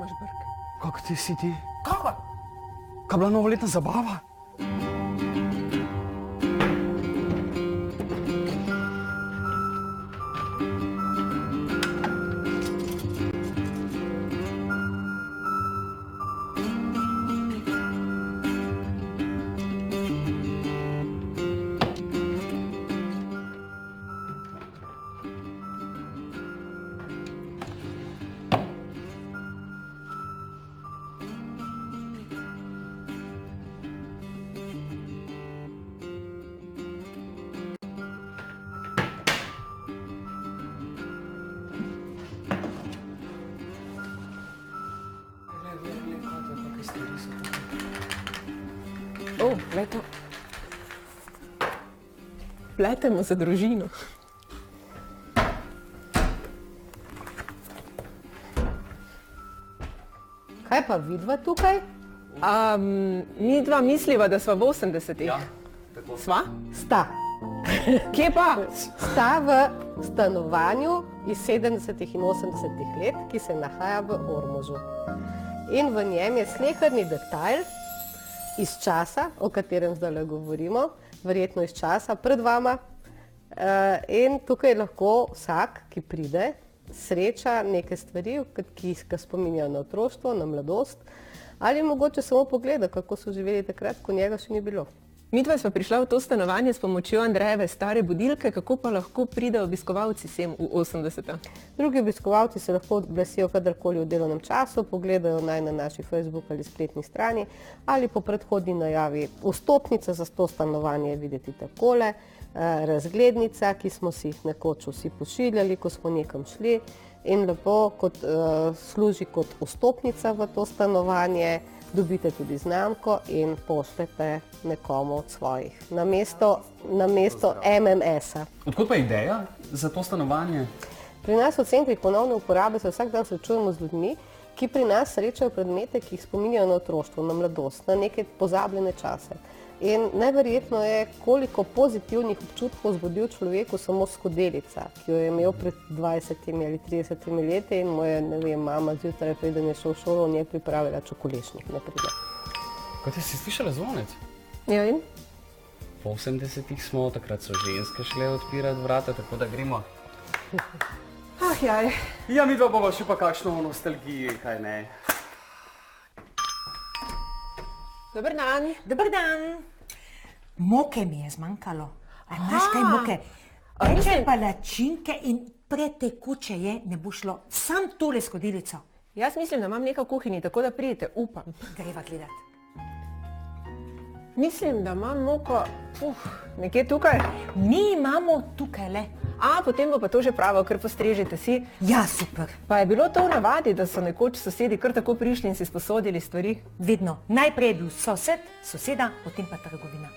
imaš brke? Kako ti si ti? Kako? Kaj bila novoletna zabava? Glej to. Pletemo za družino. Kaj pa vidva tukaj? Mi dva misliva, da sva v 80-ih. Ja, tako. Sva? Sta. Kje pa? Sta v stanovanju iz 70-ih in 80-ih let, ki se nahaja v Ormožu. In v njem je sleherni detajl iz časa, o katerem zdaj govorimo, verjetno iz časa pred vama. In tukaj lahko vsak, ki pride, sreča neke stvari, ki ga spominjajo na otroštvo, na mladost, ali mogoče samo pogleda, kako so živeli takrat, ko njega še ni bilo. Midva sva prišla v to stanovanje s pomočjo Andrejeve stare budilke, kako pa lahko pridejo obiskovalci sem v 80-ta? Drugi obiskovalci se lahko oglasijo kadarkoli v delovnem času, pogledajo naj na naši Facebook ali spletni strani, ali po predhodni najavi. Vstopnica za to stanovanje je videti takole, razglednica, ki smo si jih nekoč vsi pošiljali, ko smo nekam šli, in lepo služi kot vstopnica v to stanovanje. Dobite tudi znamko in pošljete nekomu od svojih, namesto MMS-a. Odkot pa ideja za to stanovanje? Pri nas v centrih ponovne uporabe se vsak dan srečujemo z ljudmi, ki pri nas srečajo predmete, ki jih spominjajo na otroštvo, na mladost, na neke pozabljene čase. In najverjetno je, koliko pozitivnih občutkov vzbudil človeku samo skodelica, ki jo je imel pred 20 ali 30 leti in mu je, ne vem, mama zjutraj, preden je šel v šolo, njej pripravila čokolešnik, na primer. Kaj ti si slišala zvonec? Ja in? Po 80-ih smo, takrat so ženske šle odpirati vrata, tako da gremo. Jaj. Ja, midva bova še pa kakšno v nostalgiji, kaj ne. Dober dan. Dober dan. Moke mi je zmanjkalo. A imaš kaj moke? Reče palačinke in pretekoče je, ne bo šlo. Sam tole skodelico. Jaz mislim, da imam nekaj v kuhinji, tako da pridete, upam. Greva gledat. Mislim, da imam moko, nekje tukaj. Mi imamo tukaj le. Potem bo pa to že pravo, ker postrežite si. Ja, super. Pa je bilo to v navadi, da so nekoč sosedi kar tako prišli in si sposodili stvari? Vedno. Najprej je bil sosed, soseda, potem pa trgovina.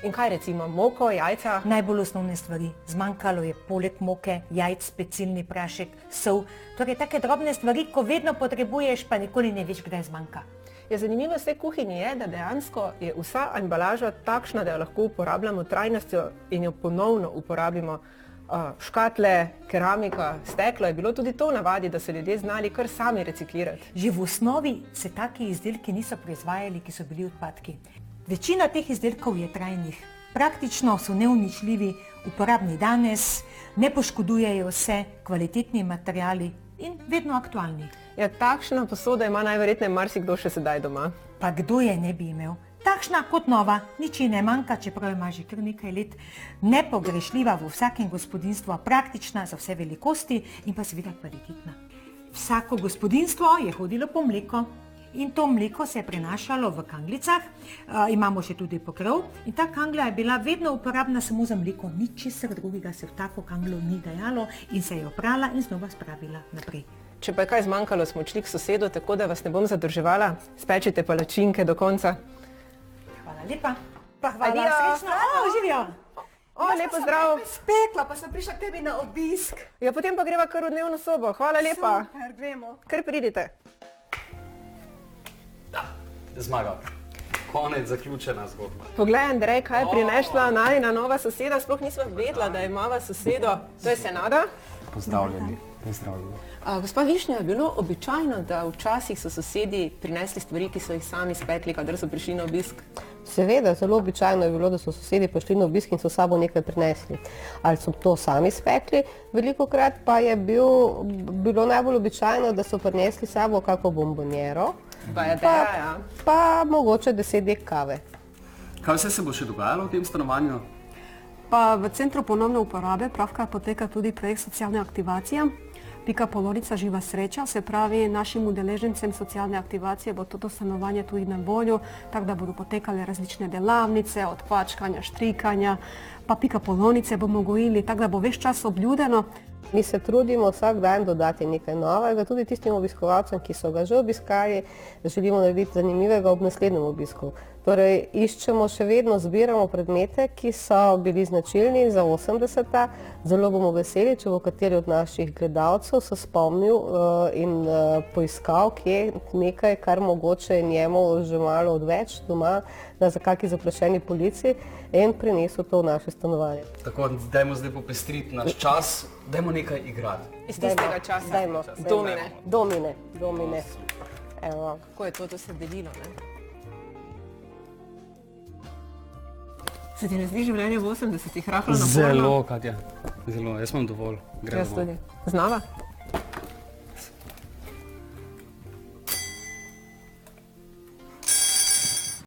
In kaj recimo, moko, jajca? Najbolj osnovne stvari. Zmanjkalo je poleg moke, jajc, specilni prašek, sol. Torej take drobne stvari, ko vedno potrebuješ, pa nikoli ne veš, kdaj zmanjka. Ja, zanimivo v tej kuhinji je, da dejansko je vsa embalaža takšna, da jo lahko uporabljamo trajnostjo in jo ponovno uporabimo. Škatle, keramika, steklo, je bilo tudi to v navadi, da so ljudje znali kar sami reciklirati. Že v osnovi se taki izdelki niso proizvajali, ki so bili odpadki. Večina teh izdelkov je trajnih. Praktično so neuničljivi, uporabni danes, ne poškodujejo se, kvalitetni materiali in vedno aktualni. Ja, takšna posoda ima najverjetneje marsikdo še sedaj doma. Pa kdo je ne bi imel? Takšna kot nova, nič ji ne manjka, čeprav ima že kar nekaj let, nepogrešljiva v vsakem gospodinstvu, praktična za vse velikosti in pa seveda kvalitetna. Vsako gospodinstvo je hodilo po mleko in to mleko se je prenašalo v kanglicah, imamo še tudi pokrov in ta kangla je bila vedno uporabna samo za mleko, ničesar drugega se v tako kanglo ni dajalo in se je oprala in znova spravila naprej. Če pa je kaj zmanjkalo, smo odšli k sosedu, tako da vas ne bom zadrževala, spečite palačinke do konca. Hvala lepa. Pa hvala, srečno. Živijo. Lepo zdrav. Spekla, pa sem prišla k tebi na obisk. Ja, potem pa greva kar v dnevno sobo. Hvala lepa. Super, gremo. Kar pridite. Zmaga. Konec, zaključena zgodba. Poglej, Andrej, kaj je prinesla najina nova soseda. Sploh nisva vedela, da imava sosedo. To je Senada. Pozdravljeni. Pozdravljeni. Gospa Višnja, je bilo običajno, da včasih so sosedi prinesli stvari, ki so jih sami spekli, kadar so prišli na obisk? Seveda, zelo običajno je bilo, da so sosedi prišli na obisk in so s sabo nekaj prinesli. Ali so to sami spekli, velikokrat pa je bilo najbolj običajno, da so prinesli s sabo kako bombonjero, pa mogoče 10 dek kave. Kaj vse se bo še dogajalo v tem stanovanju? Pa v Centru ponovne uporabe pravkar poteka tudi projekt socialne aktivacije. Pika polonica Živa sreča, se pravi našim udeležencem socialne aktivacije bo toto stanovanje tudi na voljo, tako da bodo potekale različne delavnice, od kvačkanja, štrikanja, pa pika polonice bomo gojili, tako da bo ves čas obljudeno. Mi se trudimo vsak dan dodati nekaj novega, tudi tistim obiskovalcem, ki so ga že obiskali, želimo narediti zanimivega ob naslednjem obisku. Torej, iščemo, še vedno zbiramo predmete, ki so bili značilni za 80-ta. Zelo bomo veseli, če bo kateri od naših gledalcev se spomnil in poiskal, kje nekaj, kar mogoče je njemu že malo odveč doma, na kakšni zaprašeni polici, in prinesel to v naše stanovanje. Tako, dajmo zdaj popestriti naš čas, dajmo nekaj igrati. Iz tistega časa? Dajmo. Domine. Evo. Kako je to se delilo, ne? Se ti ne zdi življenje v 80-ih rahlo naporno? Zelo, Katja. Zelo. Jaz imam dovolj. Gre Jaz domov. tudi. Znava?